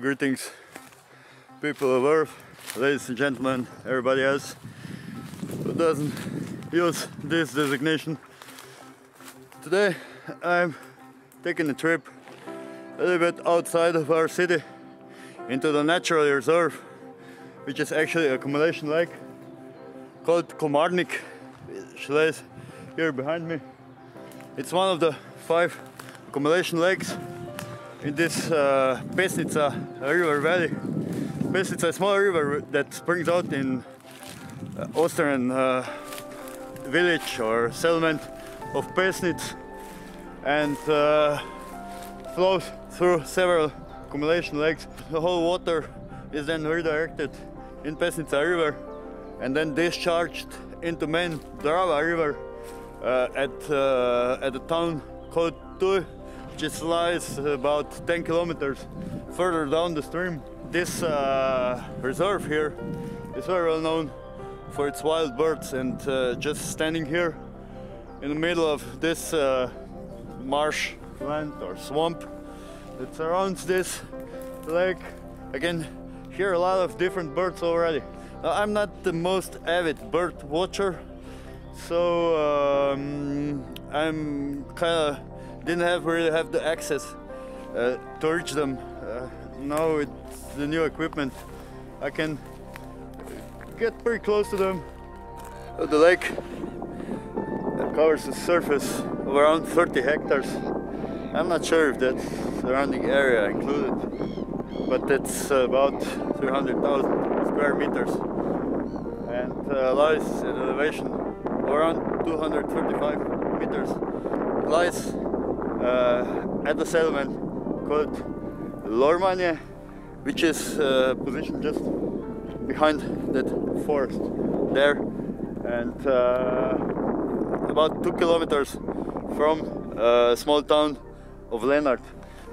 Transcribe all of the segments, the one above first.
greetings, people of Earth, ladies and gentlemen, everybody else who doesn't use this designation. Today I'm taking a trip a little bit outside of our city into the natural reserve, which is actually an accumulation lake called Komarnik, which lays here behind me. It's one of the 5 accumulation lakes in this Pesnica river valley. Pesnica is a small river that springs out in Austrian village or settlement of Pesnic and flows through several accumulation lakes. The whole water is then redirected in Pesnica river and then discharged into main Drava river at the town called Ptuj, which lies about 10 kilometers further down the stream. This reserve here is very well known for its wild birds, and just standing here in the middle of this marshland or swamp that surrounds this lake, I can hear a lot of different birds already. Now, I'm not the most avid bird watcher, so I'm kind of didn't really have the access to reach them. Now with the new equipment I can get pretty close to them. The lake covers a surface of around 30 hectares. I'm not sure if that's surrounding area included, but it's about 300,000 square meters and lies at an elevation of around 235 meters. It lies at the settlement called Lormanie, which is positioned just behind that forest there, and about 2 kilometers from a small town of Lennart,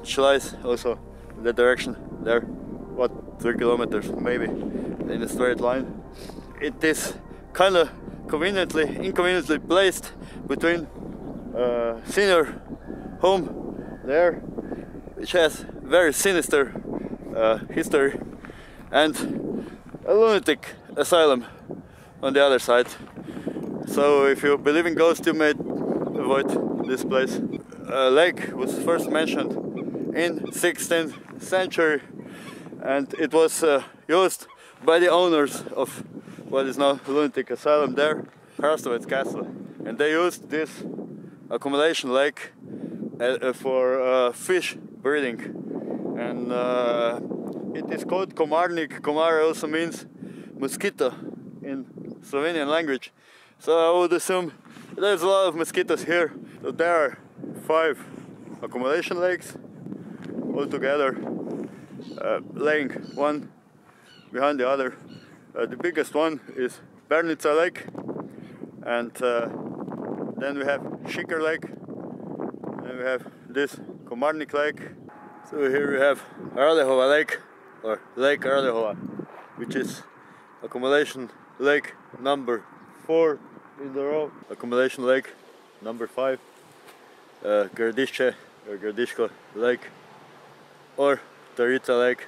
which lies also in that direction there, what, 3 kilometers maybe in a straight line. It is kind of inconveniently placed between senior home there, which has very sinister history, and a lunatic asylum on the other side. So if you believe in ghosts, you may avoid this place. Lake was first mentioned in 16th century, and it was used by the owners of what is now lunatic asylum there, Hrastovec Castle, and they used this accumulation lake for fish breeding, and it is called Komarnik. Komar also means mosquito in Slovenian language, so I would assume there's a lot of mosquitoes here. So there are 5 accumulation lakes all together, laying one behind the other. The biggest one is Bernica Lake, and then we have Šiker Lake, and we have this Komarnik Lake. So here we have Arlehova Lake, or Lake Arlehova, which is accumulation lake number 4 in the row. Accumulation lake number 5, Gradišće or Gradiško Lake, or Tarica Lake,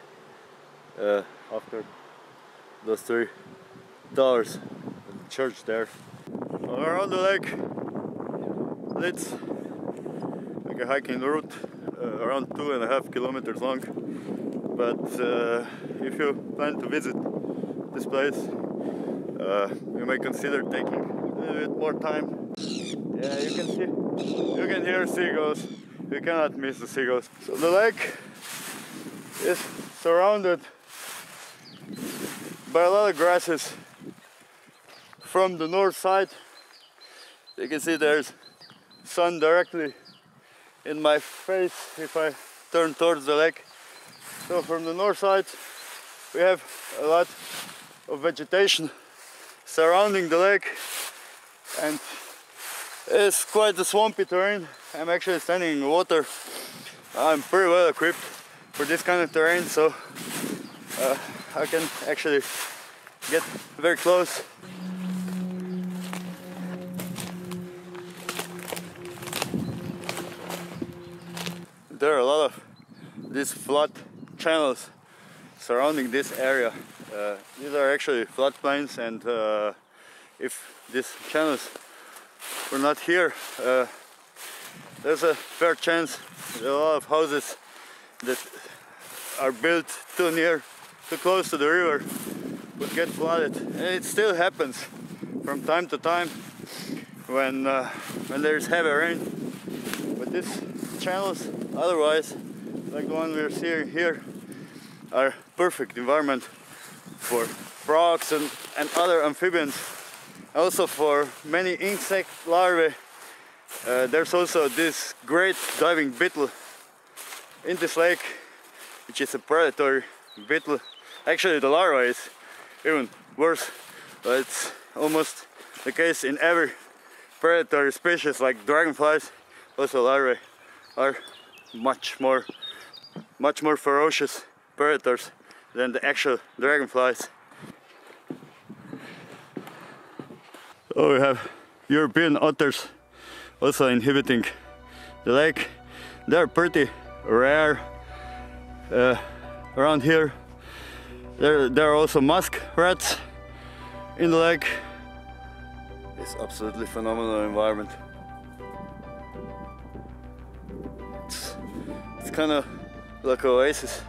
after those 3 towers and the church there. Around the lake leads like a hiking route around 2.5 kilometers long, but if you plan to visit this place, you may consider taking a little bit more time. Yeah, you can hear seagulls. You cannot miss the seagulls. So the lake is surrounded by a lot of grasses from the north side. You can see there's sun directly in my face if I turn towards the lake. So from the north side we have a lot of vegetation surrounding the lake, and it's quite a swampy terrain. I'm actually standing in water. I'm pretty well equipped for this kind of terrain, so I can actually get very close. There are a lot of these flat channels surrounding this area. These are actually floodplains, and if these channels were not here, there's a fair chance that a lot of houses that are built too near, too close to the river would get flooded. And it still happens from time to time when there's heavy rain. But these channels, otherwise, like the one we're seeing here, are perfect environment for frogs and other amphibians. Also for many insect larvae. There's also this great diving beetle in this lake, which is a predatory beetle. Actually, the larva is even worse, but it's almost the case in every predatory species, like dragonflies. Also, larvae are much more ferocious predators than the actual dragonflies. Oh, we have European otters also inhabiting the lake. They're pretty rare around here. There are also muskrats in the lake. It's absolutely phenomenal environment. It's kind of like an oasis.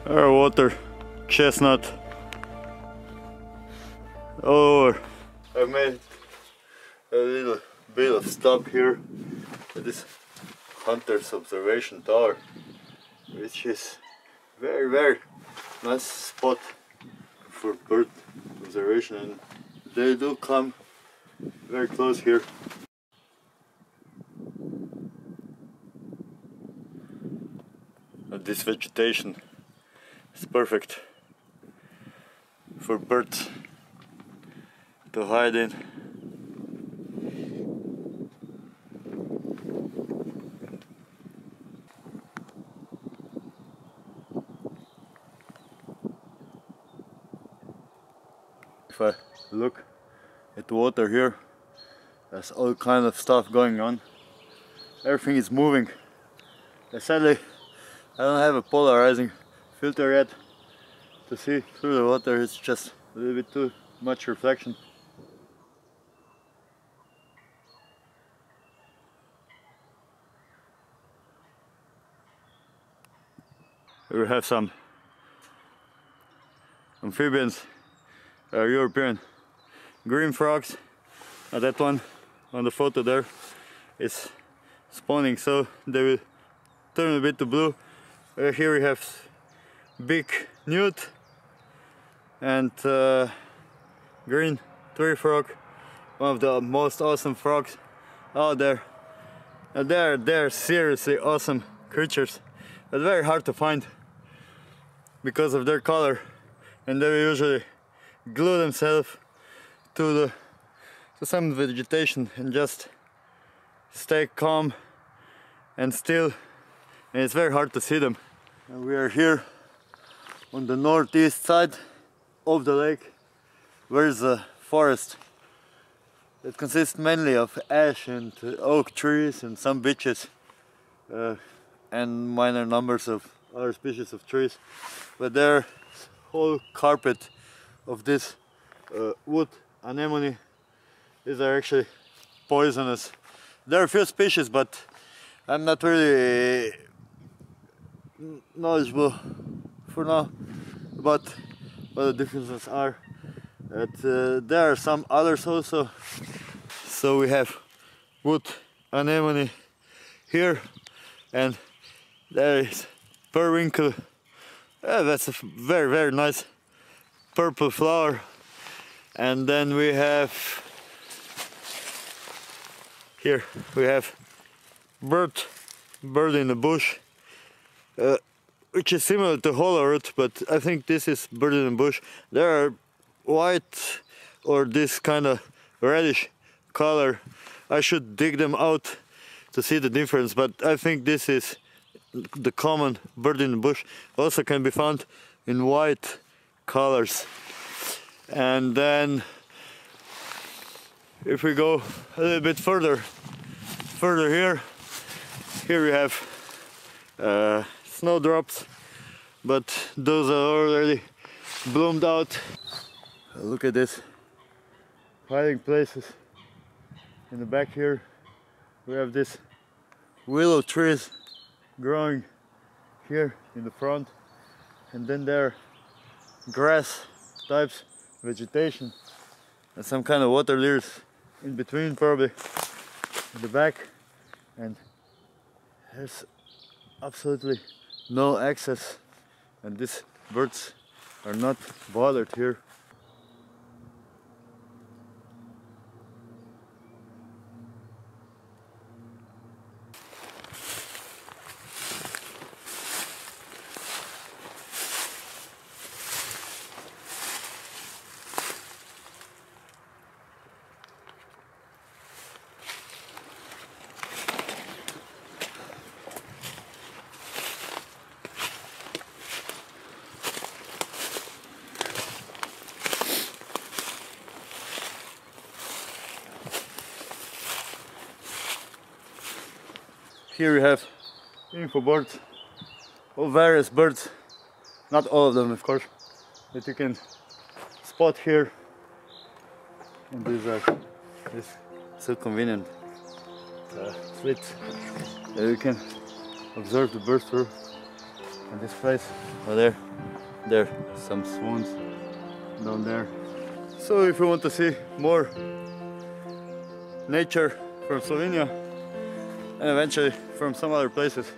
Our water chestnut. Oh, I made a little bit of stop here at this Hunter's Observation Tower, which is very nice spot for bird observation, and they do come very close here. This vegetation is perfect for birds to hide in. If I look at the water here, there's all kind of stuff going on. Everything is moving. Sadly, I don't have a polarizing filter yet to see through the water. It's just a little bit too much reflection. We have some amphibians, European green frogs. That one on the photo there is spawning, so they will turn a bit to blue. Here we have big newt and green tree frog, one of the most awesome frogs out there. And they're seriously awesome creatures, but very hard to find because of their color, and they usually glue themselves to some vegetation and just stay calm and still, and it's very hard to see them. And we are here on the northeast side of the lake, where is a forest that consists mainly of ash and oak trees and some beeches and minor numbers of other species of trees. But there's a whole carpet of this wood anemone. These are actually poisonous. There are a few species, but I'm not really knowledgeable for now about what the differences are. But there are some others also. So we have wood anemone here, and there is periwinkle. That's a very nice purple flower. And then we have Here we have bird in the bush, which is similar to Hollerud, but I think this is bird in the bush. There are white or this kind of reddish color. I should dig them out to see the difference, but I think this is the common bird in the bush. Also can be found in white colors. And then if we go a little bit further here we have snowdrops, but those are already bloomed out. Look at this, hiding places. In the back here we have this willow trees growing here in the front, and then there are grass types vegetation and some kind of water lilies in between, probably in the back, and there's absolutely no access, and these birds are not bothered here. Here we have info boards of various birds, not all of them of course, that you can spot here, and these are so convenient slits that you can observe the birds through. And this place, oh there are some swans down there. So if you want to see more nature from Slovenia, and eventually from some other places,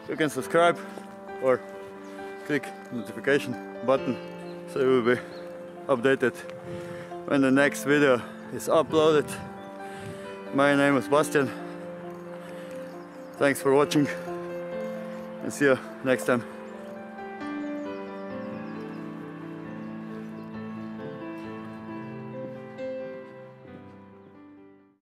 you can subscribe or click the notification button so you will be updated when the next video is uploaded. My name is Bastian. Thanks for watching and see you next time.